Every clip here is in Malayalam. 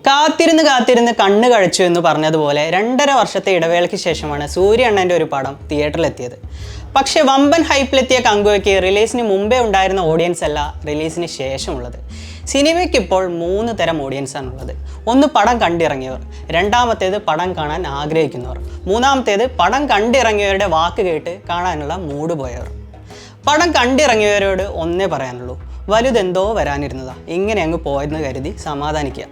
കാത്തിരുന്ന് കണ്ണ് കഴിച്ചു എന്ന് പറഞ്ഞതുപോലെ 2.5 വർഷത്തെ ഇടവേളയ്ക്ക് ശേഷമാണ് സൂര്യ അണ്ണൻ്റെ ഒരു പടം തിയേറ്ററിലെത്തിയത്. പക്ഷേ വമ്പൻ ഹൈപ്പിലെത്തിയ കങ്കുവയ്ക്ക് റിലീസിന് മുമ്പേ ഉണ്ടായിരുന്ന ഓഡിയൻസ് അല്ല റിലീസിന് ശേഷമുള്ളത്. സിനിമയ്ക്ക് ഇപ്പോൾ 3 തരം ഓഡിയൻസാണുള്ളത്. ഒന്ന് പടം കണ്ടിറങ്ങിയവർ, രണ്ടാമത്തേത് പടം കാണാൻ ആഗ്രഹിക്കുന്നവർ, മൂന്നാമത്തേത് പടം കണ്ടിറങ്ങിയവരുടെ വാക്ക് കേട്ട് കാണാനുള്ള മൂഡ് പോയവർ. പടം കണ്ടിറങ്ങിയവരോട് ഒന്നേ പറയാനുള്ളൂ, വലുതെന്തോ വരാനിരുന്നതാ, ഇങ്ങനെ അങ്ങ് പോയെന്ന് കരുതി സമാധാനിക്കുക.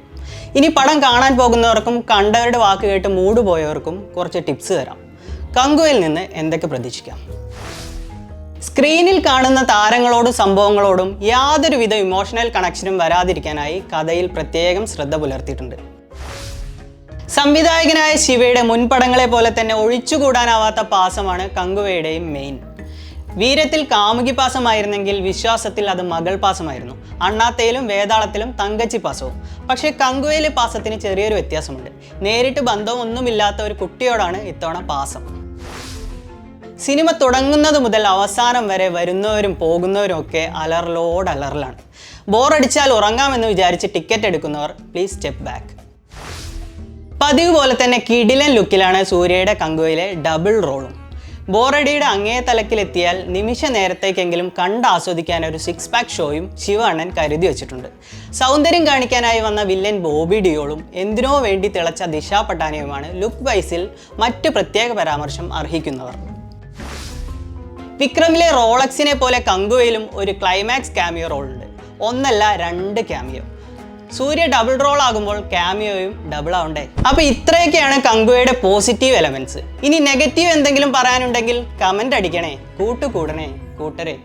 ഇനി പടം കാണാൻ പോകുന്നവർക്കും കണ്ടവരുടെ വാക്ക് കേട്ട് മൂഡ് പോയവർക്കും കുറച്ച് ടിപ്സ് തരാം. കങ്കുവയിൽ നിന്ന് എന്തൊക്കെ പ്രതീക്ഷിക്കാം? സ്ക്രീനിൽ കാണുന്ന താരങ്ങളോടും സംഭവങ്ങളോടും യാതൊരുവിധ ഇമോഷണൽ കണക്ഷനും വരാതിരിക്കാനായി കഥയിൽ പ്രത്യേകം ശ്രദ്ധ പുലർത്തിയിട്ടുണ്ട്. സംവിധായകനായ ശിവയുടെ മുൻപടങ്ങളെ പോലെ തന്നെ ഒഴിച്ചുകൂടാനാവാത്ത പാസമാണ് കങ്കുവയുടെയും മെയിൻ. വീരത്തിൽ കാമുകി പാസമായിരുന്നെങ്കിൽ വിശ്വാസത്തിൽ അത് മകൾ പാസമായിരുന്നു. അണ്ണാത്തയിലും വേതാളത്തിലും തങ്കച്ചി പാസവും. പക്ഷേ കങ്കുവയിലെ പാസത്തിന് ചെറിയൊരു വ്യത്യാസമുണ്ട്. നേരിട്ട് ബന്ധമൊന്നുമില്ലാത്ത ഒരു കുട്ടിയോടാണ് ഇത്തവണ പാസം. സിനിമ തുടങ്ങുന്നത് മുതൽ അവസാനം വരെ വരുന്നവരും പോകുന്നവരും ഒക്കെ അലറലാണ്. ബോറടിച്ചാൽ ഉറങ്ങാമെന്ന് വിചാരിച്ച് ടിക്കറ്റ് എടുക്കുന്നവർ പ്ലീസ് സ്റ്റെപ്പ് ബാക്ക്. പതിവ് പോലെ തന്നെ കിടിലൻ ലുക്കിലാണ് സൂര്യയുടെ കങ്കുവയിലെ ഡബിൾ റോളും. ബോറടിയുടെ അങ്ങേ തലക്കിലെത്തിയാൽ നിമിഷ നേരത്തേക്കെങ്കിലും കണ്ടാസ്വദിക്കാൻ ഒരു 6 പാക്ക് ഷോയും ശിവ അണ്ണൻ കരുതി വെച്ചിട്ടുണ്ട്. സൗന്ദര്യം കാണിക്കാനായി വന്ന വില്ലൻ ബോബി ഡിയോളും എന്തിനോ വേണ്ടി തിളച്ച ദിശ പട്ടാനിയുമാണ് ലുക്ക് വൈസിൽ മറ്റ് പ്രത്യേക പരാമർശം അർഹിക്കുന്നവർ. വിക്രമിലെ റോളക്സിനെ പോലെ കങ്കുവയിലും ഒരു ക്ലൈമാക്സ് ക്യാമിയോ റോളുണ്ട്. ഒന്നല്ല 2 ക്യാമിയോ. സൂര്യ ഡബിൾ റോൾ ആകുമ്പോൾ ക്യാമിയോയും ഡബിൾ ആവണ്ടേ? അപ്പൊ ഇത്രയൊക്കെയാണ് കങ്കുവയുടെ പോസിറ്റീവ് എലമെന്റ്സ്. ഇനി നെഗറ്റീവ് എന്തെങ്കിലും പറയാനുണ്ടെങ്കിൽ കമന്റ് അടിക്കണേ. കൂട്ടുകൂടണേ കൂട്ടരെ.